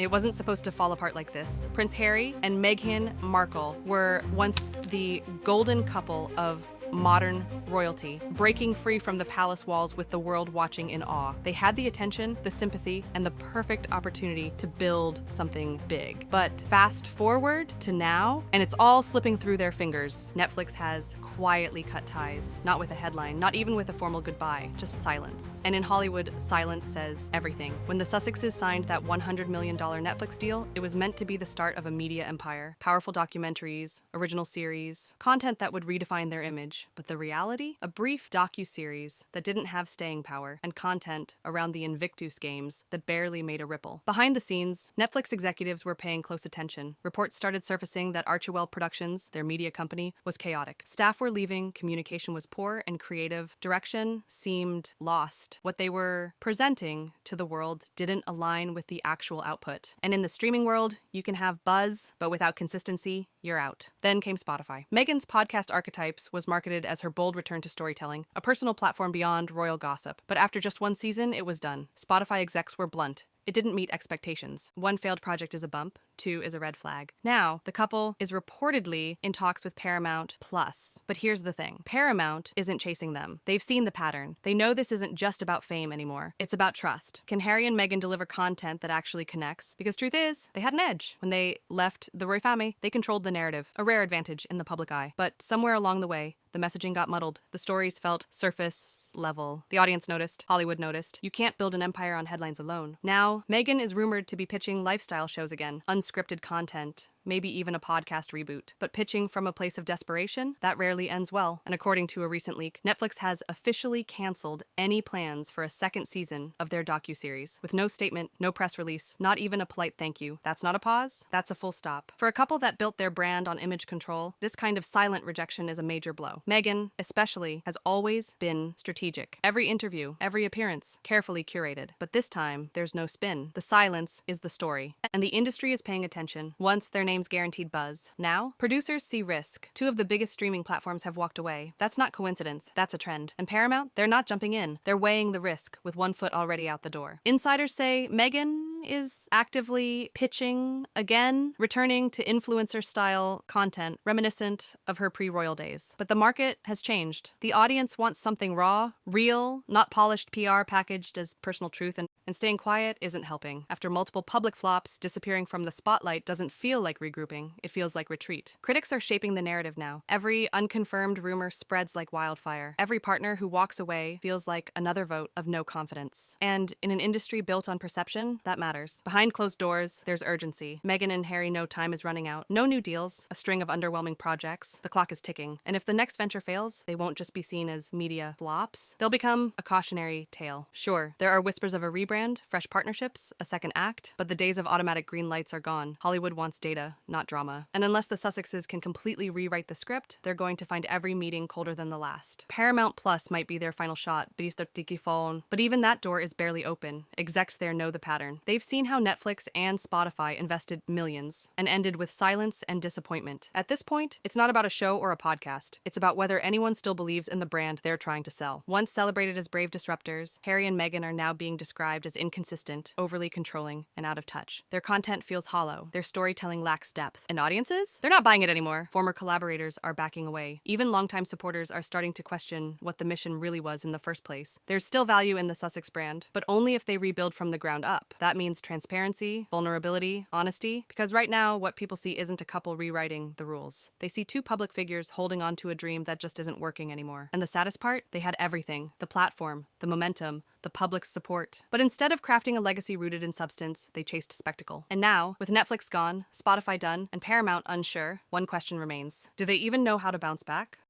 It wasn't supposed to fall apart like this. Prince Harry and Meghan Markle were once the golden couple of modern royalty, breaking free from the palace walls with the world watching in awe. They had the attention, the sympathy, and the perfect opportunity to build something big. But fast forward to now, and it's all slipping through their fingers. Netflix has quietly cut ties, not with a headline, not even with a formal goodbye, just silence. And in Hollywood, silence says everything. When the Sussexes signed that $100 million Netflix deal, it was meant to be the start of a media empire. Powerful documentaries, original series, content that would redefine their image. But the reality? A brief docu-series that didn't have staying power, and content around the Invictus Games that barely made a ripple. Behind the scenes, Netflix executives were paying close attention. Reports started surfacing that Archewell Productions, their media company, was chaotic. Staff were leaving, communication was poor, and creative direction seemed lost. What they were presenting to the world didn't align with the actual output. And in the streaming world, you can have buzz, but without consistency, you're out. Then came Spotify. Meghan's podcast Archetypes was marketed as her bold return to storytelling, a personal platform beyond royal gossip. But after just one season, it was done. Spotify execs were blunt. It didn't meet expectations. One failed project is a bump, two is a red flag. Now, the couple is reportedly in talks with Paramount Plus. But here's the thing. Paramount isn't chasing them. They've seen the pattern. They know this isn't just about fame anymore. It's about trust. Can Harry and Meghan deliver content that actually connects? Because truth is, they had an edge. When they left the royal family, they controlled the narrative, a rare advantage in the public eye. But somewhere along the way, the messaging got muddled. The stories felt surface level. The audience noticed. Hollywood noticed. You can't build an empire on headlines alone. Now, Meghan is rumored to be pitching lifestyle shows again. Unscripted content. Maybe even a podcast reboot. But pitching from a place of desperation, that rarely ends well. And according to a recent leak, Netflix has officially canceled any plans for a second season of their docuseries, with no statement, no press release, not even a polite thank you. That's not a pause, that's a full stop. For a couple that built their brand on image control, this kind of silent rejection is a major blow. Meghan, especially, has always been strategic. Every interview, every appearance, carefully curated. But this time, there's no spin. The silence is the story. And the industry is paying attention. Once their names guaranteed buzz. Now, producers see risk. Two of the biggest streaming platforms have walked away. That's not coincidence. That's a trend. And Paramount, they're not jumping in. They're weighing the risk with one foot already out the door. Insiders say Meghan is actively pitching again, returning to influencer-style content reminiscent of her pre-royal days. But the market has changed. The audience wants something raw, real, not polished PR packaged as personal truth, and staying quiet isn't helping. After multiple public flops, disappearing from the spotlight doesn't feel like regrouping. It feels like retreat. Critics are shaping the narrative now. Every unconfirmed rumor spreads like wildfire. Every partner who walks away feels like another vote of no confidence. And in an industry built on perception, that matters. Behind closed doors, there's urgency. Meghan and Harry know time is running out. No new deals, a string of underwhelming projects. The clock is ticking. And if the next venture fails, they won't just be seen as media flops. They'll become a cautionary tale. Sure, there are whispers of a rebrand, fresh partnerships, a second act, but the days of automatic green lights are gone. Hollywood wants data, not drama. And unless the Sussexes can completely rewrite the script, they're going to find every meeting colder than the last. Paramount Plus might be their final shot, but even that door is barely open. Execs there know the pattern. They've seen how Netflix and Spotify invested millions and ended with silence and disappointment. At this point, it's not about a show or a podcast. It's about whether anyone still believes in the brand they're trying to sell. Once celebrated as brave disruptors, Harry and Meghan are now being described as inconsistent, overly controlling, and out of touch. Their content feels hollow. Their storytelling lacks depth. And audiences? They're not buying it anymore. Former collaborators are backing away. Even longtime supporters are starting to question what the mission really was in the first place. There's still value in the Sussex brand, but only if they rebuild from the ground up. That means transparency, vulnerability, honesty, because right now, what people see isn't a couple rewriting the rules. They see two public figures holding on to a dream that just isn't working anymore. And the saddest part? They had everything. The platform, the momentum, the public's support. But instead of crafting a legacy rooted in substance, they chased spectacle. And now, with Netflix gone, Spotify done, and Paramount unsure, one question remains. Do they even know how to bounce back?